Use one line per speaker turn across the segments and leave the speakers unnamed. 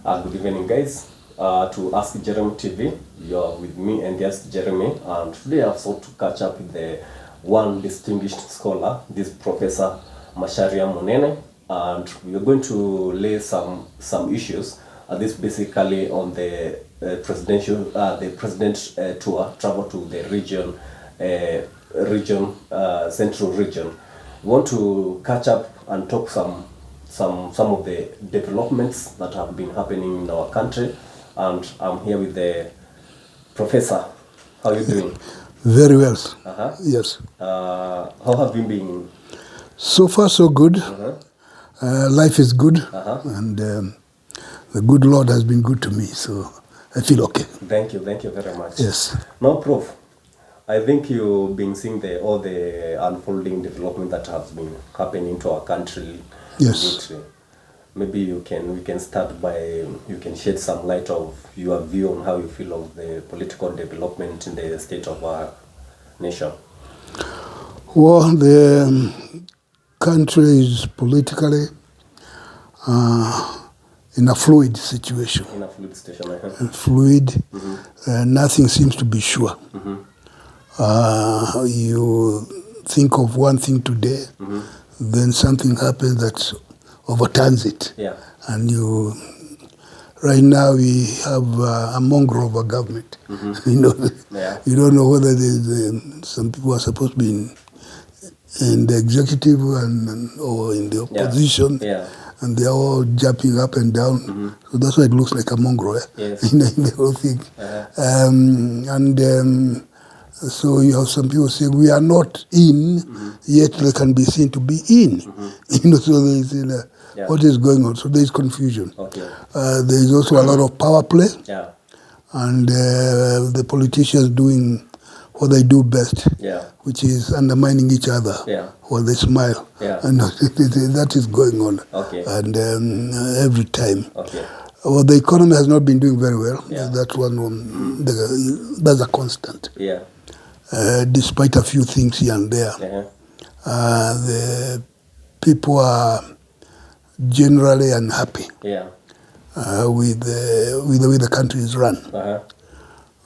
Good evening, guys. To Ask Jeremy TV, you're with me and yes, Jeremy. And today I've sought to catch up with the one distinguished scholar, this Professor Macharia Munene, and we're going to lay some issues. This basically on the president tour, travel to the central region. We want to catch up and talk some of the developments that have been happening in our country, and I'm here with the professor. How are you doing?
Very well.
Yes. How have you been?
So far, so good. Life is good, and the good Lord has been good to me, so I feel okay.
Thank you very much.
Yes.
Now, Prof, I think you've been seeing all the unfolding development that has been happening to our country.
Yes.
Maybe we can start by, you can shed some light of your view on how you feel of the political development in the state of our nation.
Well, the country is politically in a fluid situation.
In a fluid situation,
Fluid. Nothing seems to be sure. You think of one thing today, then something happens that overturns it.
Yeah.
And right now we have a mongrel of a government. You don't know whether some people are supposed to be in the executive or in the opposition.
Yeah.
And they're all jumping up and down. So that's why it looks like a mongrel
Yes.
in the whole thing. So you have some people saying we are not in, yet they can be seen to be in. So there is what is going on. So there is confusion.
Okay.
There is also a lot of power play, and the politicians doing what they do best, which is undermining each other while they smile. And that is going on.
Okay.
And every time.
Okay.
Well, the economy has not been doing very well. That's one. That's a constant.
Yeah.
Despite a few things here and there, the people are generally unhappy with the way the country is run.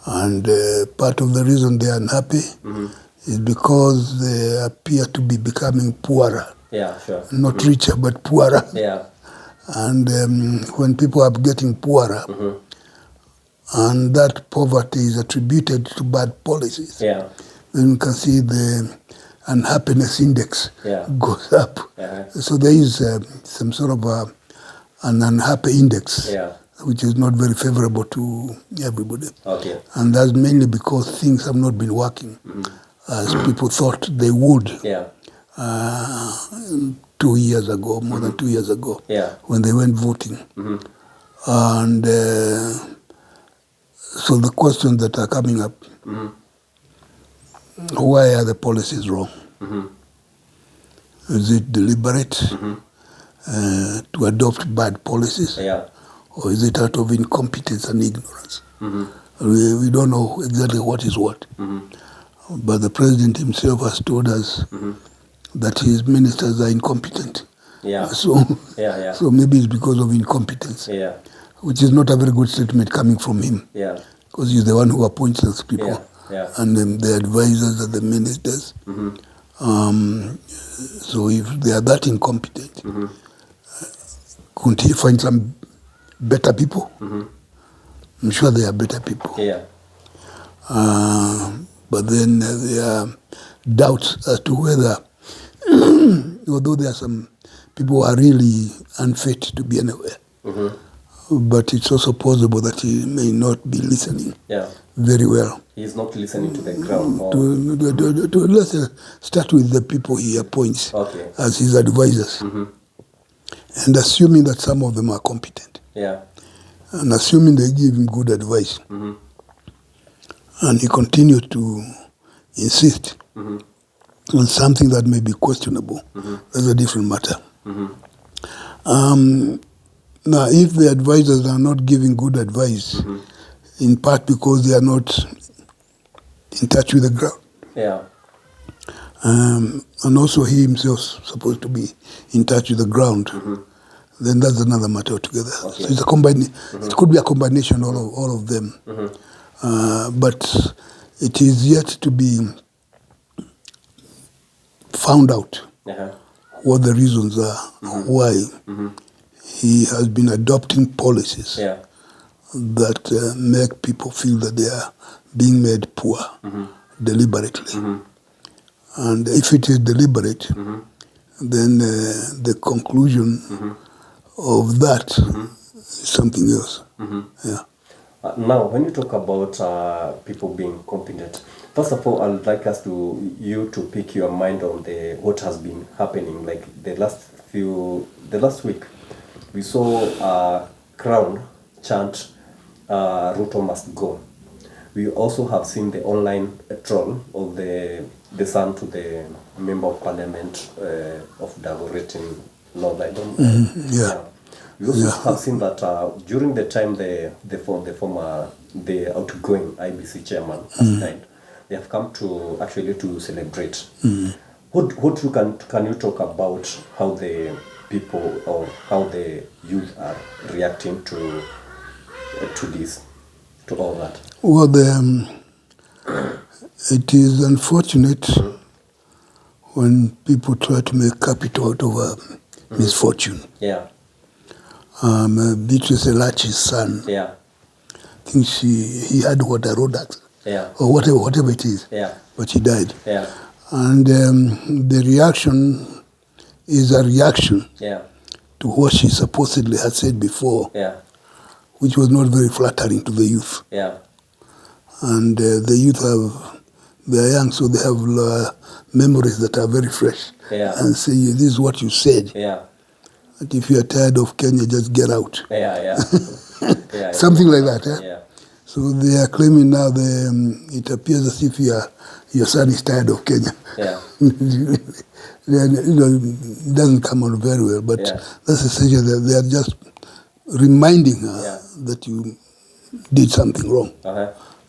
And part of the reason they are unhappy is because they appear to be becoming poorer.
Yeah, sure.
Not richer, but poorer.
Yeah.
And when people are getting poorer, and that poverty is attributed to bad policies, then you can see the unhappiness index goes up. So there is some sort of an unhappy index, which is not very favorable to everybody.
Okay.
And that's mainly because things have not been working as people thought they would 2 years ago, more than 2 years ago, when they went voting. And so the questions that are coming up, why are the policies wrong? Is it deliberate to adopt bad policies? Or is it out of incompetence and ignorance? We don't know exactly what is what. But the president himself has told us that his ministers are incompetent. So maybe it's because of incompetence, which is not a very good statement coming from him, because he's the one who appoints those people, and the advisors are the ministers. So if they are that incompetent, couldn't he find some better people? I'm sure they are better people. But then there are doubts as to whether, although there are some people who are really unfit to be anywhere, but it's also possible that he may not be listening very well.
He's not listening to the ground.
Let's start with the people he appoints as his advisors, and assuming that some of them are competent, and assuming they give him good advice, and he continues to insist on something that may be questionable, that's a different matter. Now, if the advisors are not giving good advice, in part because they are not in touch with the ground, and also he himself is supposed to be in touch with the ground, then that's another matter altogether.
Okay.
So it's a it could be a combination of all of them. But it is yet to be found out what the reasons are, why he has been adopting policies that make people feel that they are being made poor deliberately. And if it is deliberate, then the conclusion of that is something else. Yeah.
Now, when you talk about people being competent, first of all, I'd like you to pick your mind on what has been happening. Like the last week, we saw Crown chant, "Ruto must go." We also have seen the online troll of the son to the member of parliament of Dagoretti in North Island. We also have seen that during the time the outgoing IBC chairman has died, they have come to celebrate. What can you talk about how the people or how the youth are reacting to this, to all that?
Well, it is unfortunate when people try to make capital out of a misfortune.
Yeah.
Beatrice Elachi's son.
Yeah.
I think he had a road accident.
Yeah.
Or whatever it is.
Yeah.
But he died.
Yeah.
And the reaction is a reaction to what she supposedly had said before, which was not very flattering to the youth.
Yeah.
And the youth they're young, so they have memories that are very fresh.
Yeah.
And say, this is what you said.
Yeah.
That if you are tired of Kenya, just get out.
Yeah.
Something like that.
Yeah.
So they are claiming now it appears as if your son is tired of Kenya.
Yeah.
It doesn't come out very well, but that's essentially that they are just reminding her that you did something wrong.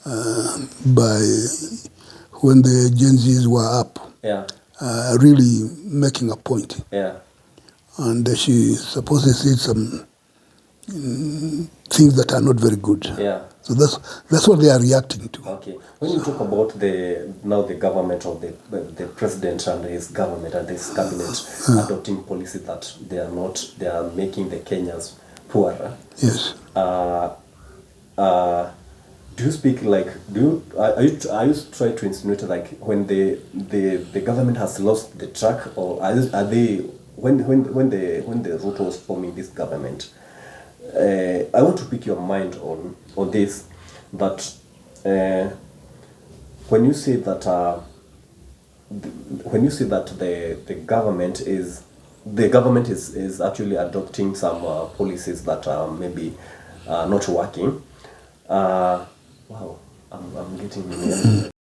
By when the Gen Zs were up, really making a point.
Yeah.
And she supposedly said some things that are not very good.
Yeah.
So that's what they are reacting to.
Okay. When you talk about the government of the president and his government and his cabinet adopting policy that they are making the Kenyans poorer.
Yes.
Do you speak are you trying to insinuate like when the government has lost the track, or are they when the Ruto was forming this government? I want to pick your mind on this, that when you say that the government is actually adopting some policies that are maybe not working. Wow, I'm getting